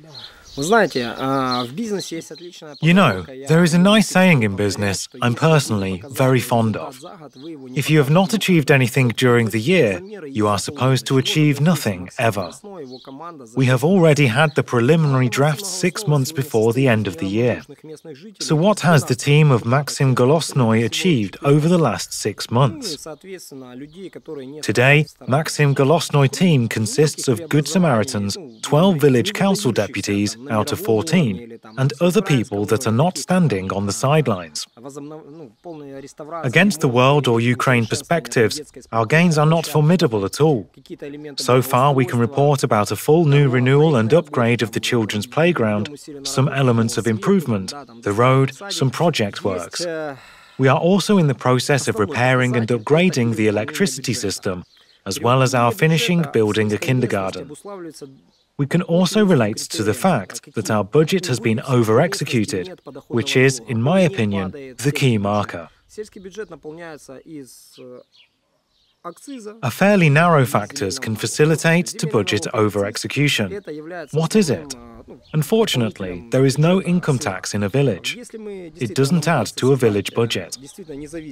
You know, there is a nice saying in business I'm personally very fond of. If you have not achieved anything during the year, you are supposed to achieve nothing ever. We have already had the preliminary drafts 6 months before the end of the year. So what has the team of Maxim Golosnoy achieved over the last 6 months? Today, Maxim Golosnoy team consists of Good Samaritans, 12 village council deputies out of 14, and other people that are not standing on the sidelines. Against the world or Ukraine perspectives, our gains are not formidable at all. So far, we can report about a full new renewal and upgrade of the children's playground, some elements of improvement, the road, some project works. We are also in the process of repairing and upgrading the electricity system, as well as our finishing building a kindergarten. We can also relate to the fact that our budget has been over-executed, which is, in my opinion, the key marker. A fairly narrow factors can facilitate to budget over-execution. What is it? Unfortunately, there is no income tax in a village. It doesn't add to a village budget.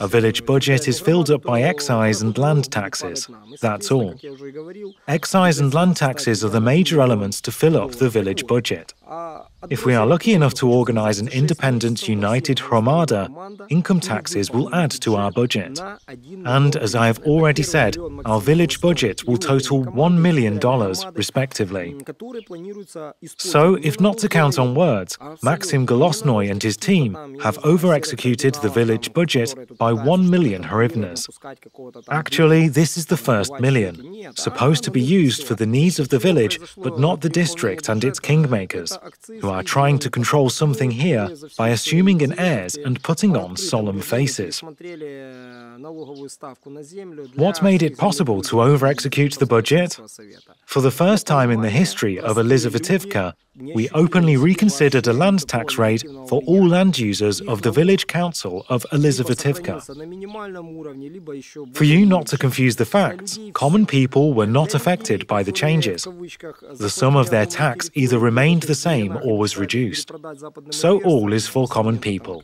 A village budget is filled up by excise and land taxes. That's all. Excise and land taxes are the major elements to fill up the village budget. If we are lucky enough to organize an independent united hromada, income taxes will add to our budget. And as I have already said, our village budget will total $1 million, respectively. So, if not to count on words, Maksym Golosnoy and his team have over-executed the village budget by 1 million hryvnias. Actually, this is the first million, supposed to be used for the needs of the village, but not the district and its kingmakers, who are trying to control something here by assuming an airs and putting on solemn faces. What made it possible to over-execute the budget? For the first time in the history of Elizavetivka, we openly reconsidered a land tax rate for all land users of the village council of Elizavetivka. For you not to confuse the facts, common people were not affected by the changes. The sum of their tax either remained the same or was reduced. So all is for common people.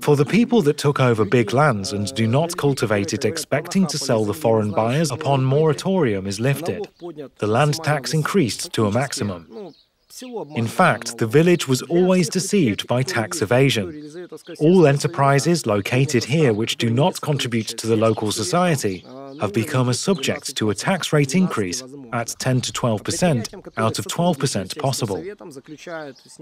For the people that took over big lands and do not cultivate it expecting to sell the foreign buyers upon moratorium is lifted, the land tax increased to a maximum. In fact, the village was always deceived by tax evasion. All enterprises located here which do not contribute to the local society have become a subject to a tax rate increase at 10 to 12% out of 12% possible.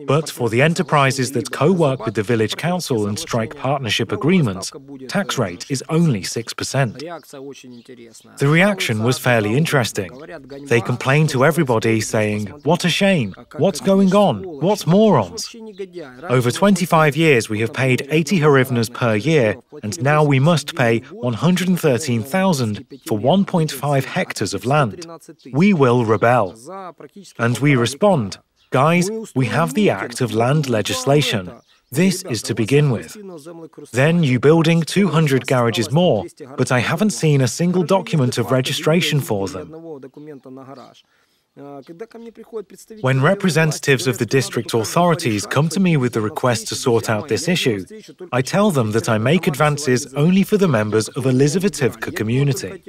But for the enterprises that co-work with the village council and strike partnership agreements, tax rate is only 6%. The reaction was fairly interesting. They complained to everybody saying, "What a shame! What's going on? What morons?" Over 25 years we have paid 80 hryvnias per year, and now we must pay 113,000 for 1.5 hectares of land. We will rebel. And we respond, "Guys, we have the Act of Land legislation. This is to begin with. Then you building 200 garages more, but I haven't seen a single document of registration for them." When representatives of the district authorities come to me with the request to sort out this issue, I tell them that I make advances only for the members of Elizavetivka community,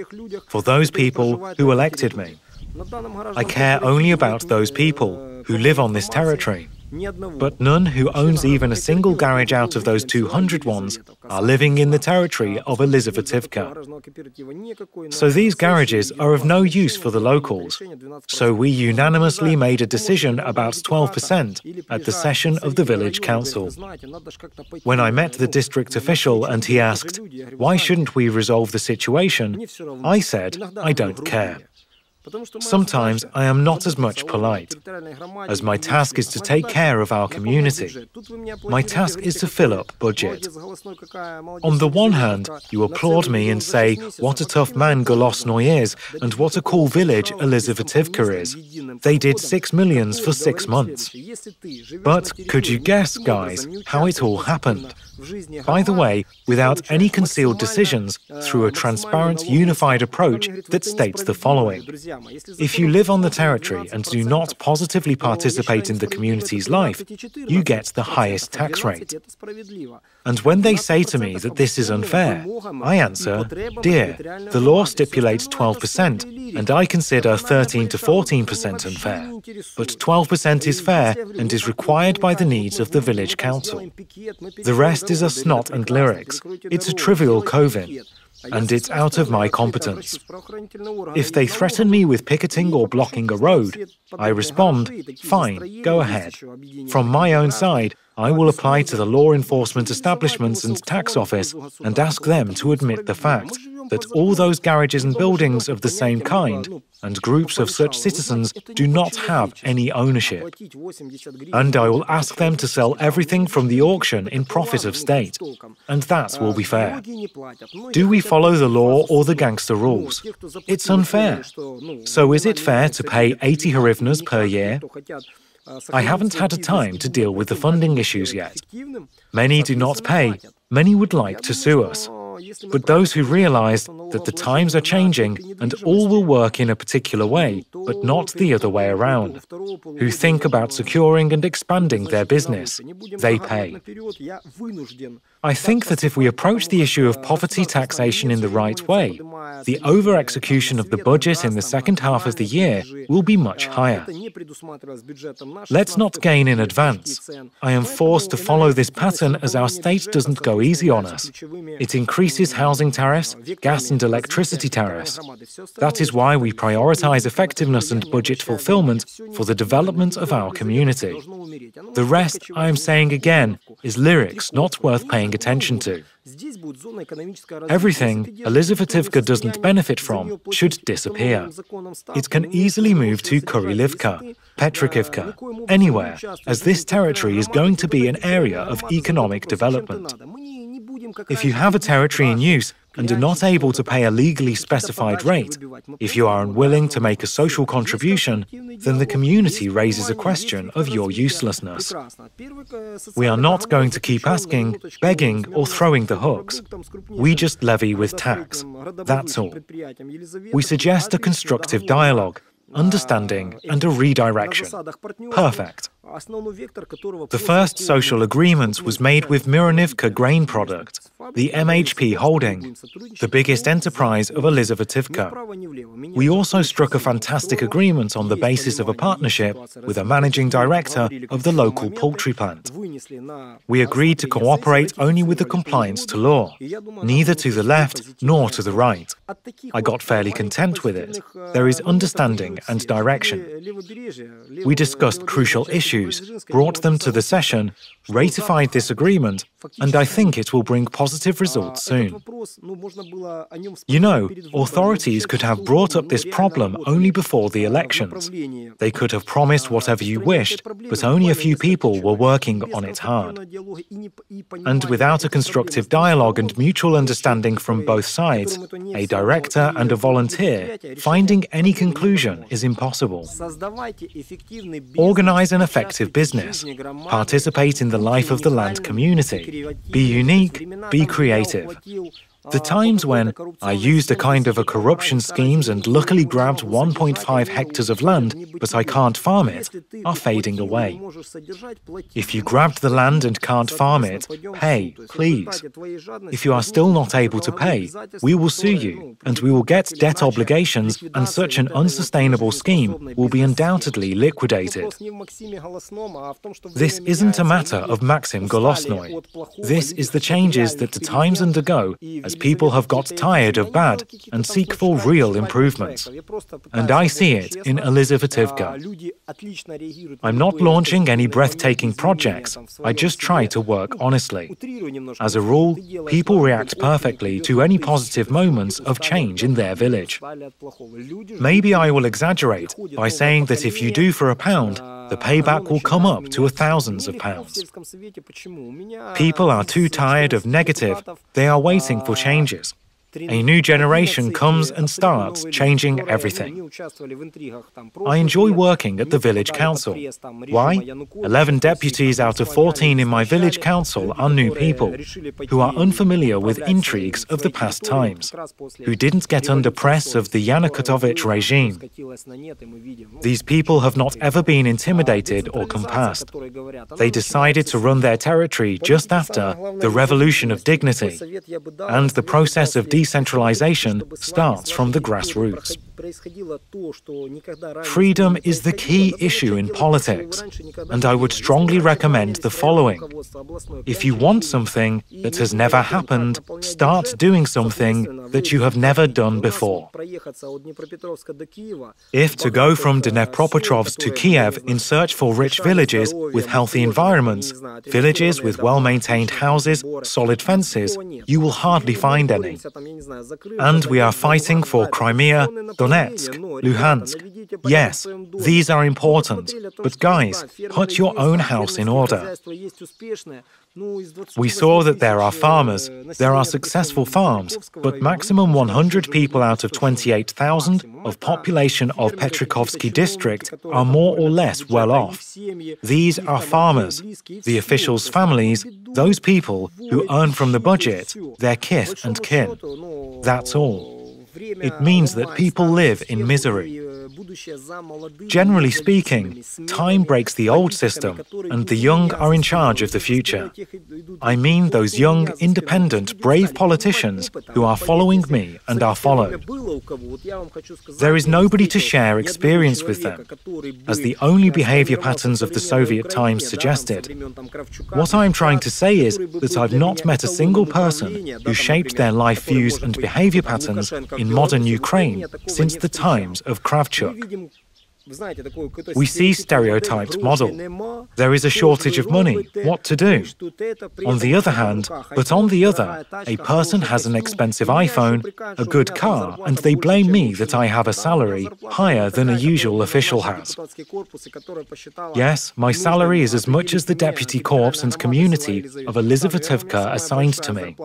for those people who elected me. I care only about those people who live on this territory. But none who owns even a single garage out of those 200 ones are living in the territory of Elizavetivka. So these garages are of no use for the locals. So we unanimously made a decision about 12% at the session of the village council. When I met the district official and he asked, "Why shouldn't we resolve the situation?" I said, "I don't care." Sometimes I am not as much polite, as my task is to take care of our community. My task is to fill up budget. On the one hand, you applaud me and say what a tough man Golosnoy is and what a cool village Elizavetivka is. They did 6 million for 6 months. But could you guess, guys, how it all happened? By the way, without any concealed decisions, through a transparent, unified approach that states the following. If you live on the territory and do not positively participate in the community's life, you get the highest tax rate. And when they say to me that this is unfair, I answer, dear, the law stipulates 12%, and I consider 13 to 14% unfair. But 12% is fair and is required by the needs of the village council. The rest is a snot and lyrics. It's a trivial COVID. And it's out of my competence. If they threaten me with picketing or blocking a road, I respond, fine, go ahead. From my own side, I will apply to the law enforcement establishments and tax office and ask them to admit the fact that all those garages and buildings of the same kind and groups of such citizens do not have any ownership. And I will ask them to sell everything from the auction in profit of state. And that will be fair. Do we follow the law or the gangster rules? It's unfair. So is it fair to pay 80 hryvnias per year? I haven't had a time to deal with the funding issues yet. Many do not pay. Many would like to sue us. But those who realize that the times are changing and all will work in a particular way, but not the other way around, who think about securing and expanding their business, they pay. I think that if we approach the issue of poverty taxation in the right way, the over-execution of the budget in the second half of the year will be much higher. Let's not gain in advance. I am forced to follow this pattern as our state doesn't go easy on us. It increases housing tariffs, gas and electricity tariffs. That is why we prioritize effectiveness and budget fulfillment for the development of our community. The rest, I am saying again, is lyrics not worth paying attention to. Everything Elizavetivka doesn't benefit from should disappear. It can easily move to Kurilivka, Petrikivka, anywhere, as this territory is going to be an area of economic development. If you have a territory in use and are not able to pay a legally specified rate, if you are unwilling to make a social contribution, then the community raises a question of your uselessness. We are not going to keep asking, begging, or throwing the hooks. We just levy with tax. That's all. We suggest a constructive dialogue, understanding, and a redirection. Perfect. The first social agreement was made with Mironivka Grain Product, the MHP holding, the biggest enterprise of Elizavetivka. We also struck a fantastic agreement on the basis of a partnership with a managing director of the local poultry plant. We agreed to cooperate only with the compliance to law, neither to the left nor to the right. I got fairly content with it. There is understanding and direction. We discussed crucial issues, brought them to the session, ratified this agreement, and I think it will bring positive results soon. You know, authorities could have brought up this problem only before the elections. They could have promised whatever you wished, but only a few people were working on it hard. And without a constructive dialogue and mutual understanding from both sides, a director and a volunteer, finding any conclusion is impossible. Organize an effective business. Participate in the life of the land community. Be unique, be creative. The times when I used a kind of a corruption schemes and luckily grabbed 1.5 hectares of land, but I can't farm it, are fading away. If you grabbed the land and can't farm it, pay, please. If you are still not able to pay, we will sue you, and we will get debt obligations, and such an unsustainable scheme will be undoubtedly liquidated. This isn't a matter of Maxim Golosnoy. This is the changes that the times undergo as people have got tired of bad and seek for real improvements. And I see it in Elizavetivka. I'm not launching any breathtaking projects, I just try to work honestly. As a rule, people react perfectly to any positive moments of change in their village. Maybe I will exaggerate by saying that if you do for £1, the payback will come up to thousands of pounds. People are too tired of negative, they are waiting for changes. A new generation comes and starts changing everything. I enjoy working at the village council. Why? 11 deputies out of 14 in my village council are new people, who are unfamiliar with intrigues of the past times, who didn't get under press of the Yanukovych regime. These people have not ever been intimidated or compassed. They decided to run their territory just after the Revolution of Dignity, and the process of decentralization starts from the grassroots. Freedom is the key issue in politics, and I would strongly recommend the following. If you want something that has never happened, start doing something that you have never done before. If to go from Dnepropetrovsk to Kiev in search for rich villages with healthy environments, villages with well-maintained houses, solid fences, you will hardly find any. And we are fighting for Crimea, Donetsk, Luhansk. Yes, these are important, but guys, put your own house in order. We saw that there are farmers, there are successful farms, but maximum 100 people out of 28,000 of population of Petrikovsky district are more or less well off. These are farmers, the officials' families, those people who earn from the budget, their kith and kin. That's all. It means that people live in misery. Generally speaking, time breaks the old system, and the young are in charge of the future. I mean those young, independent, brave politicians who are following me and are followed. There is nobody to share experience with them, as the only behavior patterns of the Soviet times suggested. What I am trying to say is that I've not met a single person who shaped their life views and behavior patterns in modern Ukraine since the times of Kravchuk. We see stereotyped model. There is a shortage of money. What to do? On the other hand, a person has an expensive iPhone, a good car, and they blame me that I have a salary higher than a usual official has. Yes, my salary is as much as the deputy corps and community of Elizavetivka assigned to me.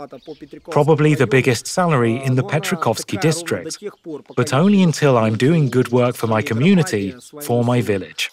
Probably the biggest salary in the Petrikovsky district, but only until I'm doing good work for my community, for my village.